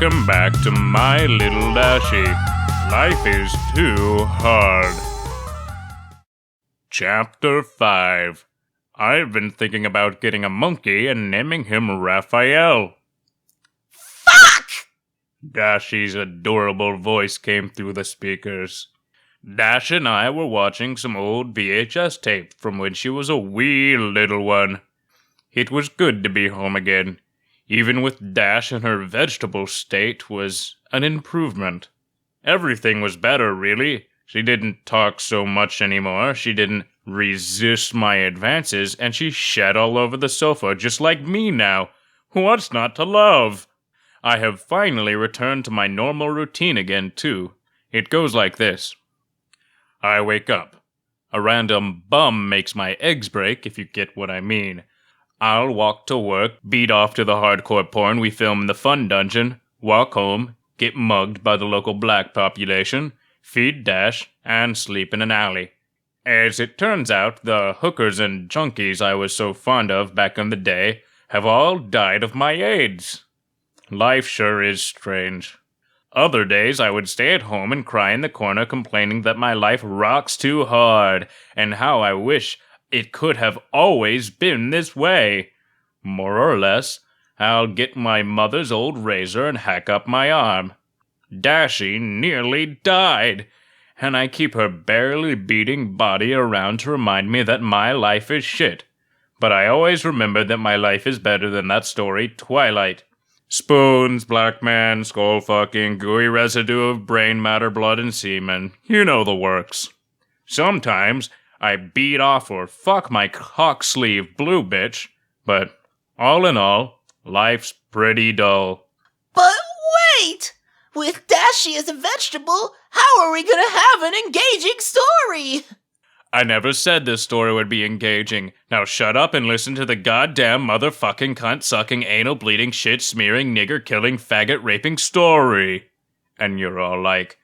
Welcome back to my little Dashie. Life is too hard. Chapter 5. I've been thinking about getting a monkey and naming him Raphael. Fuck! Dashie's adorable voice came through the speakers. Dash and I were watching some old VHS tape from when she was a wee little one. It was good to be home again. Even with Dash in her vegetable state was an improvement. Everything was better, really. She didn't talk so much anymore, she didn't resist my advances, and she shed all over the sofa just like me now. What's not to love? I have finally returned to my normal routine again, too. It goes like this. I wake up. A random bum makes my eggs break, if you get what I mean. I'll walk to work, beat off to the hardcore porn we film in the fun dungeon, walk home, get mugged by the local black population, feed Dash, and sleep in an alley. As it turns out, the hookers and junkies I was so fond of back in the day have all died of my AIDS. Life sure is strange. Other days I would stay at home and cry in the corner complaining that my life rocks too hard, and how I wish it could have always been this way. More or less, I'll get my mother's old razor and hack up my arm. Dashie nearly died, and I keep her barely beating body around to remind me that my life is shit. But I always remember that my life is better than that story, Twilight. Spoons, black man, skull fucking, gooey residue of brain matter, blood, and semen. You know the works. Sometimes I beat off or fuck my cock sleeve blue bitch, but all in all, life's pretty dull. But wait! With Dashie as a vegetable, how are we gonna have an engaging story? I never said this story would be engaging. Now shut up and listen to the goddamn motherfucking cunt-sucking, anal-bleeding, shit-smearing, nigger-killing, faggot-raping story. And you're all like,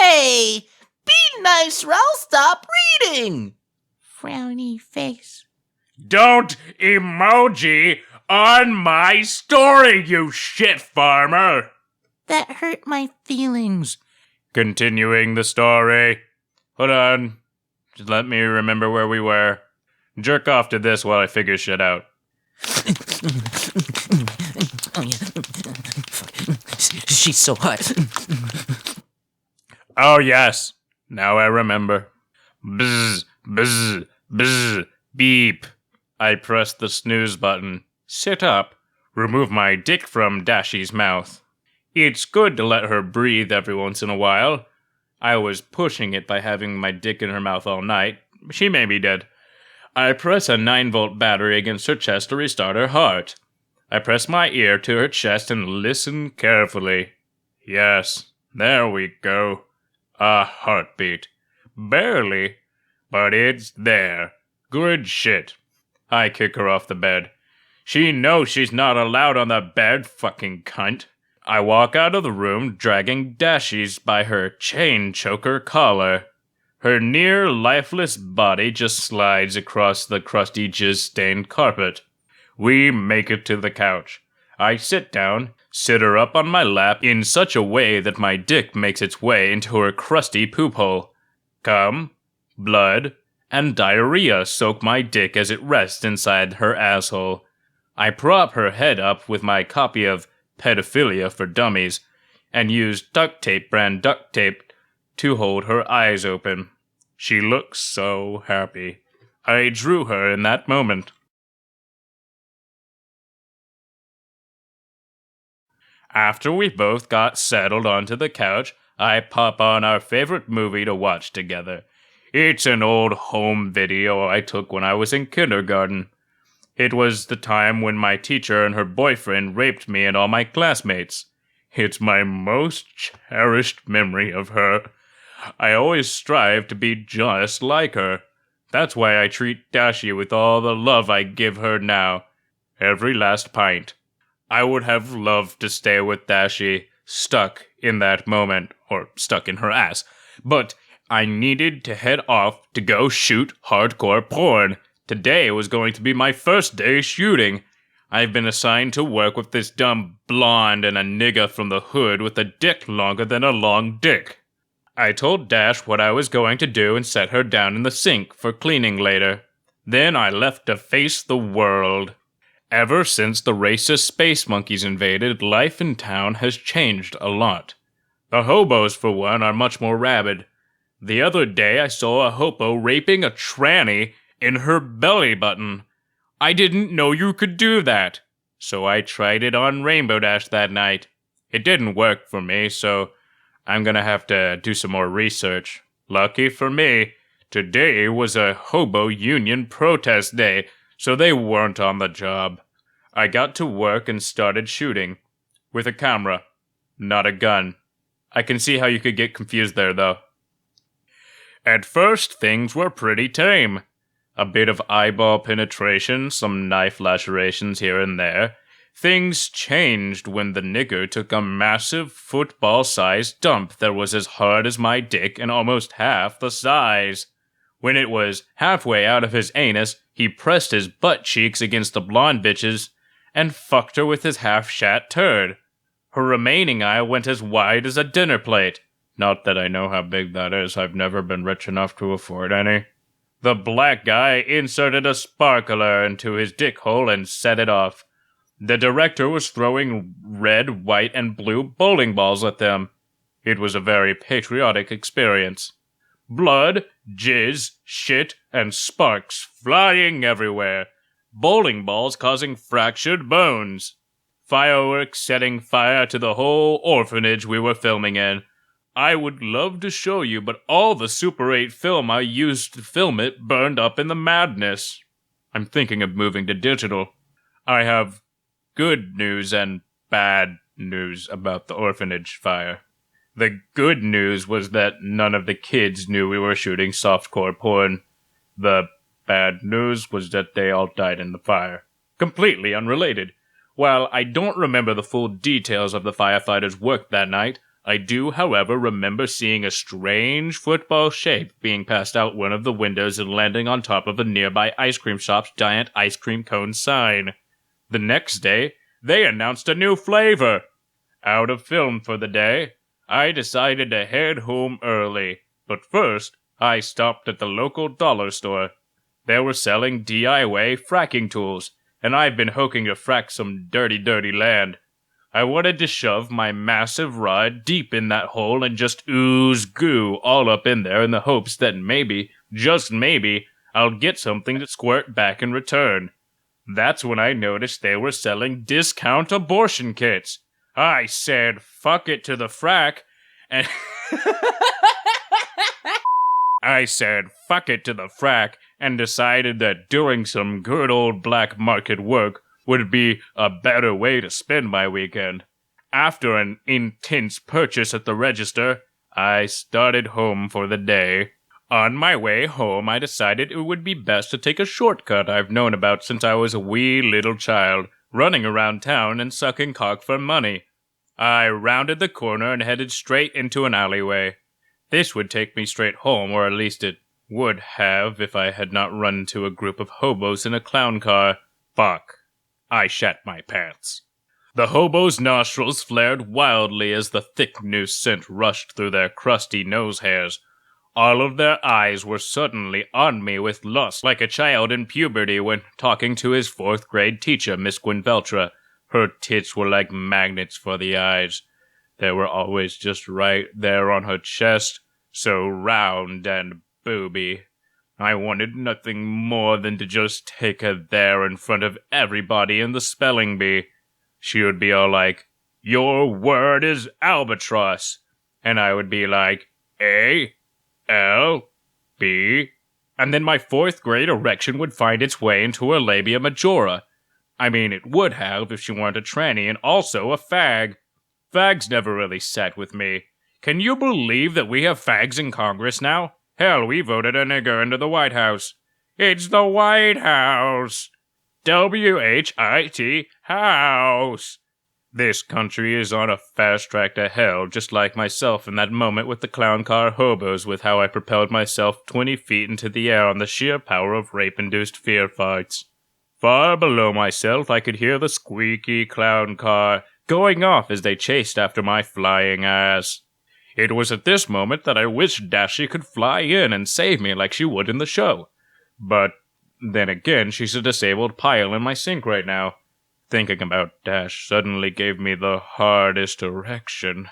Hey! Be nice, or I'll stop reading! Frowny face. Don't emoji on my story, you shit farmer! That hurt my feelings. Continuing the story. Hold on. Just let me remember where we were. Jerk off to this while I figure shit out. Oh yeah. Fuck. She's so hot. Oh yes. Now I remember. Bzz, bzz, bzz, beep. I pressed the snooze button. Sit up. Remove my dick from Dashie's mouth. It's good to let her breathe every once in a while. I was pushing it by having my dick in her mouth all night. She may be dead. I press a 9-volt battery against her chest to restart her heart. I press my ear to her chest and listen carefully. Yes, there we go. A heartbeat. Barely, but it's there. Good shit. I kick her off the bed. She knows she's not allowed on the bed, fucking cunt. I walk out of the room, dragging Dashie's by her chain choker collar. Her near lifeless body just slides across the crusty jizz-stained carpet. We make it to the couch. I sit down, sit her up on my lap in such a way that my dick makes its way into her crusty poop hole. Cum, blood, and diarrhea soak my dick as it rests inside her asshole. I prop her head up with my copy of Pedophilia for Dummies, and use duct tape brand duct tape to hold her eyes open. She looks so happy. I drew her in that moment. After we both got settled onto the couch, I pop on our favorite movie to watch together. It's an old home video I took when I was in kindergarten. It was the time when my teacher and her boyfriend raped me and all my classmates. It's my most cherished memory of her. I always strive to be just like her. That's why I treat Dashie with all the love I give her now. Every last pint. I would have loved to stay with Dashie, stuck in that moment, or stuck in her ass. But I needed to head off to go shoot hardcore porn. Today was going to be my first day shooting. I've been assigned to work with this dumb blonde and a nigger from the hood with a dick longer than a long dick. I told Dash what I was going to do and set her down in the sink for cleaning later. Then I left to face the world. Ever since the racist space monkeys invaded, life in town has changed a lot. The hobos, for one, are much more rabid. The other day I saw a hobo raping a tranny in her belly button. I didn't know you could do that, so I tried it on Rainbow Dash that night. It didn't work for me, so I'm gonna have to do some more research. Lucky for me, today was a hobo union protest day, so they weren't on the job. I got to work and started shooting. With a camera, not a gun. I can see how you could get confused there, though. At first, things were pretty tame. A bit of eyeball penetration, some knife lacerations here and there. Things changed when the nigger took a massive football-sized dump that was as hard as my dick and almost half the size. When it was halfway out of his anus, he pressed his butt cheeks against the blonde bitch's and fucked her with his half-shat turd. Her remaining eye went as wide as a dinner plate. Not that I know how big that is, I've never been rich enough to afford any. The black guy inserted a sparkler into his dick hole and set it off. The director was throwing red, white, and blue bowling balls at them. It was a very patriotic experience. Blood, jizz, shit, and sparks flying everywhere. Bowling balls causing fractured bones. Fireworks setting fire to the whole orphanage we were filming in. I would love to show you, but all the Super 8 film I used to film it burned up in the madness. I'm thinking of moving to digital. I have good news and bad news about the orphanage fire. The good news was that none of the kids knew we were shooting softcore porn. The bad news was that they all died in the fire. Completely unrelated. While I don't remember the full details of the firefighters' work that night, I do, however, remember seeing a strange football shape being passed out one of the windows and landing on top of a nearby ice cream shop's giant ice cream cone sign. The next day, they announced a new flavor. Out of film for the day, I decided to head home early. But first, I stopped at the local dollar store. They were selling DIY fracking tools, and I've been hoping to frack some dirty, dirty land. I wanted to shove my massive rod deep in that hole and just ooze goo all up in there in the hopes that maybe, just maybe, I'll get something to squirt back in return. That's when I noticed they were selling discount abortion kits. I said, fuck it to the frack, and decided that doing some good old black market work would be a better way to spend my weekend. After an intense purchase at the register, I started home for the day. On my way home, I decided it would be best to take a shortcut I've known about since I was a wee little child, running around town and sucking cock for money. I rounded the corner and headed straight into an alleyway. This would take me straight home, or at least it would have if I had not run into a group of hobos in a clown car. Fuck. I shat my pants. The hobos' nostrils flared wildly as the thick new scent rushed through their crusty nose hairs. All of their eyes were suddenly on me with lust, like a child in puberty when talking to his 4th grade teacher, Miss Gwynfeltra. Her tits were like magnets for the eyes. They were always just right there on her chest, so round and booby. I wanted nothing more than to just take her there in front of everybody in the spelling bee. She would be all like, "Your word is albatross." And I would be like, A, L, B. And then my 4th grade erection would find its way into her labia majora. I mean, it would have if she weren't a tranny and also a fag. Fags never really sat with me. Can you believe that we have fags in Congress now? Hell, we voted a nigger into the White House. It's the White House. WHIT House. This country is on a fast track to hell, just like myself in that moment with the clown car hobos with how I propelled myself 20 feet into the air on the sheer power of rape-induced fear farts. Far below myself, I could hear the squeaky clown car going off as they chased after my flying ass. It was at this moment that I wished Dashie could fly in and save me like she would in the show. But then again, she's a disabled pile in my sink right now. Thinking about Dash suddenly gave me the hardest erection.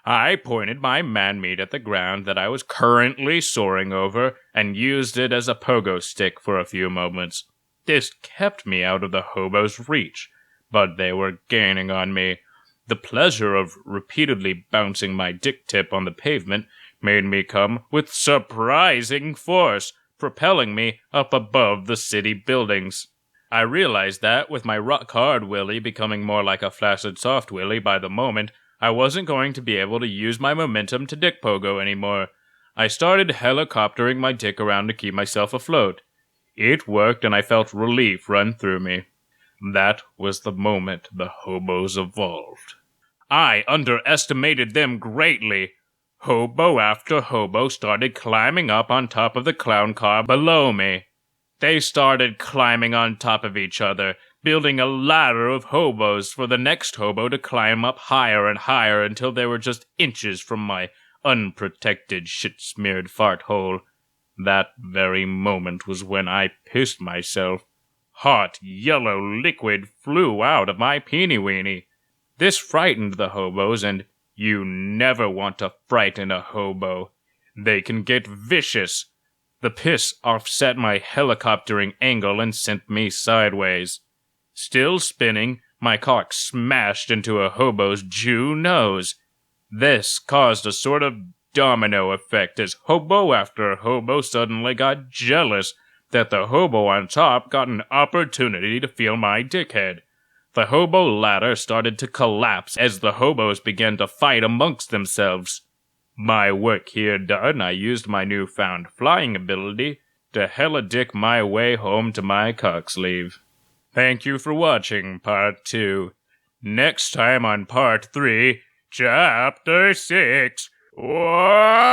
I pointed my man-meat at the ground that I was currently soaring over and used it as a pogo stick for a few moments. This kept me out of the hobo's reach, but they were gaining on me. The pleasure of repeatedly bouncing my dick tip on the pavement made me come with surprising force, propelling me up above the city buildings. I realized that, with my rock-hard willy becoming more like a flaccid soft willy by the moment, I wasn't going to be able to use my momentum to dick pogo anymore. I started helicoptering my dick around to keep myself afloat. It worked, and I felt relief run through me. That was the moment the hobos evolved. I underestimated them greatly. Hobo after hobo started climbing up on top of the clown car below me. They started climbing on top of each other, building a ladder of hobos for the next hobo to climb up higher and higher until they were just inches from my unprotected shit-smeared fart hole. That very moment was when I pissed myself. Hot, yellow liquid flew out of my peeny-weeny. This frightened the hobos, and you never want to frighten a hobo. They can get vicious. The piss offset my helicoptering angle and sent me sideways. Still spinning, my cock smashed into a hobo's Jew nose. This caused a sort of domino effect as hobo after hobo suddenly got jealous that the hobo on top got an opportunity to feel my dickhead. The hobo ladder started to collapse as the hobos began to fight amongst themselves. My work here done, I used my newfound flying ability to hella dick my way home to my cock sleeve. Thank you for watching Part 2. Next time on Part 3, Chapter 6. Wow!